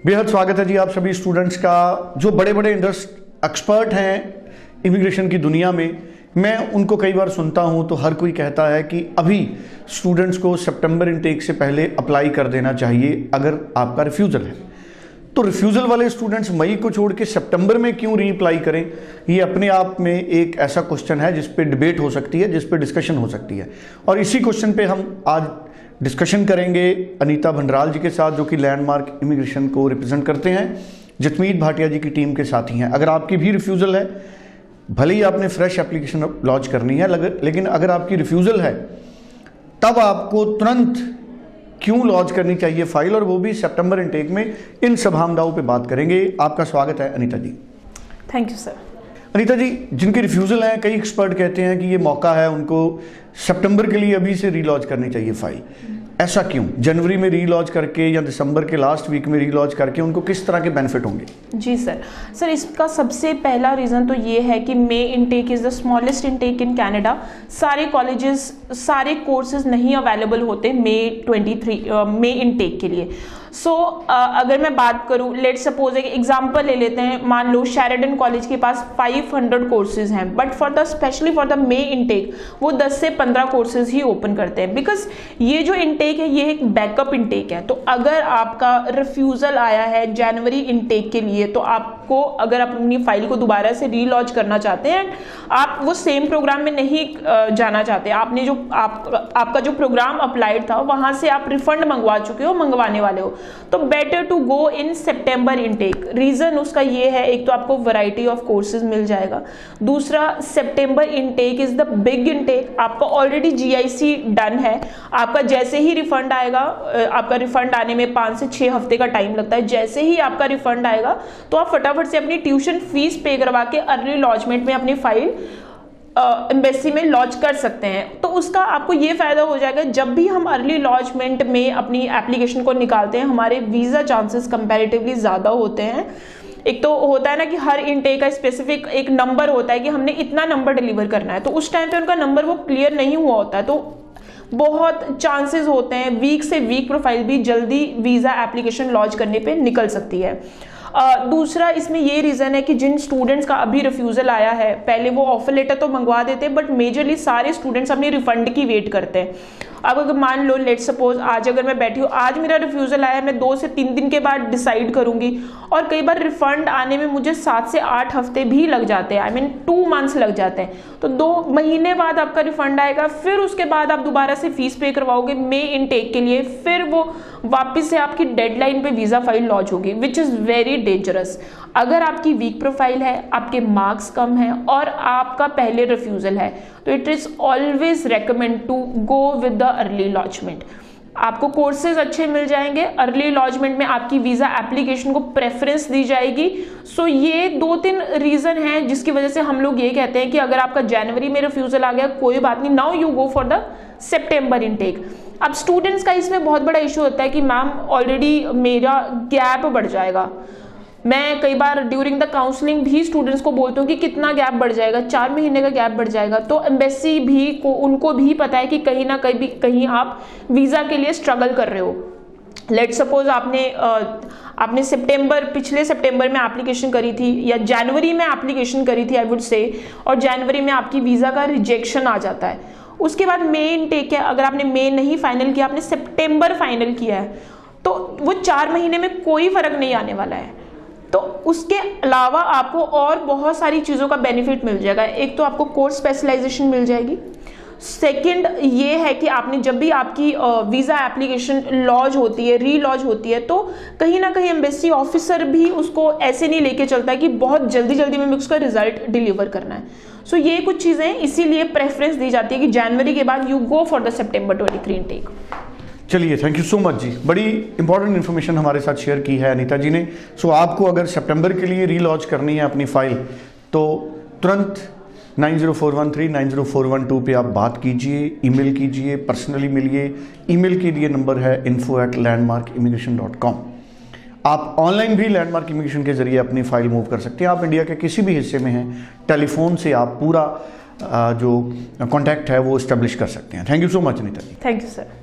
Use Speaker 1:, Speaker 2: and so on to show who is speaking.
Speaker 1: बेहद स्वागत है जी आप सभी स्टूडेंट्स का, जो बड़े बड़े एक्सपर्ट हैं इमिग्रेशन की दुनिया में। मैं उनको कई बार सुनता हूं तो हर कोई कहता है कि अभी स्टूडेंट्स को सितंबर इनटेक से पहले अप्लाई कर देना चाहिए अगर आपका रिफ्यूज़ल है। तो रिफ्यूज़ल वाले स्टूडेंट्स मई को छोड़ के सितंबर में क्यों रीअप्लाई करें, ये अपने आप में एक ऐसा क्वेश्चन है जिस पे डिबेट हो सकती है, जिस पे डिस्कशन हो सकती है। और इसी क्वेश्चन पे हम आज डिस्कशन करेंगे अनीता भंडराल जी के साथ, जो कि लैंडमार्क इमिग्रेशन को रिप्रेजेंट करते हैं, जसमीत भाटिया जी की टीम के साथी हैं। अगर आपकी भी रिफ्यूज़ल है, भले ही आपने फ्रेश एप्लीकेशन लॉन्च करनी है, लेकिन अगर आपकी रिफ्यूज़ल है तब आपको तुरंत क्यों लॉन्च करनी चाहिए फाइल, और वो भी सितंबर इनटेक में। इन सब हमदाओं पे बात करेंगे। आपका स्वागत है Anita ji.
Speaker 2: Thank you sir.
Speaker 1: Anita ji, जिनके रिफ्यूज़ल हैं, कई एक्सपर्ट कहते हैं कि ये मौका है उनको सितंबर के लिए अभी से रीलॉन्च करनी चाहिए फाइल। ऐसा क्यों? जनवरी में रीलॉन्च करके या दिसंबर के लास्ट वीक में रीलॉन्च करके उनको किस तरह के बेनिफिट होंगे?
Speaker 2: जी सर, इसका सबसे पहला रीज़न तो ये है कि मे intake is the smallest intake in Canada. सारे कॉलेजेस, सारे कोर्सेज नहीं अवेलेबल होते मे इनटेक के लिए। अगर मैं बात करूं, लेट सपोज एक एग्जांपल ले लेते हैं। मान लो शेरिडन कॉलेज के पास 500 कोर्सेज हैं, but specially for the may intake वो 10 से 15 कोर्सेज ही ओपन करते हैं, बिकॉज ये जो इनटेक है ये एक बैकअप इनटेक है। तो अगर आपका रिफ्यूज़ल आया है जनवरी इनटेक के लिए, तो आपको अगर आप अपनी फाइल को दोबारा से रीलॉन्च करना चाहते हैं, आप वो सेम प्रोग्राम में नहीं जाना चाहते, आपने जो आपका जो प्रोग्राम अप्लाइड था वहां से आप रिफंड मंगवा चुके हो, मंगवाने वाले हो, तो better to go in September intake. Reason उसका ये है, एक तो आपको वैरायटी ऑफ कोर्सेज मिल जाएगा, दूसरा सितंबर intake is the big intake. आपका ऑलरेडी जीआईसी डन है, आपका जैसे ही रिफंड आएगा, आपका रिफंड आने में 5 से 6 हफ्ते का टाइम लगता है। जैसे ही आपका रिफंड आएगा तो आप फटाफट से अपनी ट्यूशन फीस पे करवा के अर्ली लॉन्चमेंट में अपनी फाइल एम्बेसी में लॉन्च कर सकते हैं। तो उसका आपको ये फायदा हो जाएगा, जब भी हम अर्ली लॉन्चमेंट में अपनी एप्लीकेशन को निकालते हैं, हमारे वीजा चांसेस कंपैरेटिवली ज्यादा होते हैं। एक तो होता है ना कि हर इनटेक का स्पेसिफिक एक नंबर होता है कि हमने इतना नंबर डिलीवर करना है, तो उस टाइम पे उनका नंबर वो क्लियर नहीं हुआ होता है, तो बहुत चांसेस होते हैं वीक से वीक प्रोफाइल भी जल्दी वीजा एप्लीकेशन लॉन्च करने पे निकल सकती है। दूसरा इसमें ये रीज़न है कि जिन स्टूडेंट्स का अभी रिफ्यूज़ल आया है, पहले वो ऑफर लेटर तो मंगवा देते हैं, बट मेजरली सारे स्टूडेंट्स अपनी रिफंड की वेट करते हैं। अब अगर मान लो लेट सपोज आज अगर मैं बैठी हूँ, आज मेरा रिफ्यूज़ल आया है, मैं 2 से 3 दिन के बाद डिसाइड करूंगी, और कई बार रिफंड आने में मुझे 7 से 8 हफ्ते भी लग जाते हैं, 2 मंथ्स लग जाते हैं। तो 2 महीने बाद आपका रिफंड आएगा, फिर उसके बाद आप दोबारा से फीस पे करवाओगे मे इनटेक के लिए, फिर वो वापस से आपकी डेडलाइन पे वीज़ा फाइल लॉन्च होगी, विच इज़ वेरी डेंजरस। अगर आपकी वीक प्रोफाइल है, आपके मार्क्स कम हैं और आपका पहले रिफ्यूज़ल है, तो it is always recommend to go with the early launchment. आपको कोर्सेज अच्छे मिल जाएंगे, अर्ली लॉन्चमेंट में आपकी वीज़ा एप्लीकेशन को प्रेफरेंस दी जाएगी। ये 2-3 रीज़न हैं जिसकी वजह से हम लोग ये कहते हैं कि अगर आपका जनवरी में रिफ्यूज़ल आ गया, कोई बात नहीं, now you go for the September intake. अब स्टूडेंट्स का इसमें बहुत बड़ा इशू होता है कि मैम ऑलरेडी मेरा गैप बढ़ जाएगा। मैं कई बार ड्यूरिंग द काउंसलिंग भी स्टूडेंट्स को बोलती हूँ कि कितना गैप बढ़ जाएगा, 4 महीने का गैप बढ़ जाएगा। तो एम्बेसी भी उनको भी पता है कि कहीं ना कहीं आप वीज़ा के लिए स्ट्रगल कर रहे हो। लेट सपोज आपने पिछले सितंबर में एप्लीकेशन करी थी, या जनवरी में एप्लीकेशन करी थी आई वुड से, और जनवरी में आपकी वीज़ा का रिजेक्शन आ जाता है। उसके बाद मे इनटेक है, अगर आपने मे नहीं फाइनल किया, आपने सितंबर फाइनल किया है, तो वो 4 महीने में कोई फर्क नहीं आने वाला है। तो उसके अलावा आपको और बहुत सारी चीज़ों का बेनिफिट मिल जाएगा। एक तो आपको कोर्स स्पेशलाइजेशन मिल जाएगी, सेकंड ये है कि आपने जब भी आपकी वीज़ा एप्लीकेशन लॉन्च होती है, रीलॉन्च होती है, तो कहीं ना कहीं एम्बेसी ऑफिसर भी उसको ऐसे नहीं लेके चलता है कि बहुत जल्दी में उसका रिजल्ट डिलीवर करना है। ये कुछ चीज़ें इसीलिए प्रेफरेंस दी जाती है कि जनवरी के बाद you go for the September 23 intake.
Speaker 1: चलिए, थैंक यू सो मच जी, बड़ी इंपॉर्टेंट इन्फॉर्मेशन हमारे साथ शेयर की है अनीता जी ने। आपको अगर सितंबर के लिए रीलॉन्च करनी है अपनी फाइल, तो तुरंत 9041390412 पे आप बात कीजिए, ईमेल कीजिए, पर्सनली मिलिए। ईमेल के लिए नंबर है info@landmarkimmigration.com। आप ऑनलाइन भी लैंडमार्क इमिग्रेशन के जरिए अपनी फाइल मूव कर सकते हैं। आप इंडिया के किसी भी हिस्से में हैं, टेलीफोन से आप पूरा जो कॉन्टैक्ट है वो इस्टेब्लिश कर सकते हैं। Thank you so much Anita ji.
Speaker 2: Thank you sir.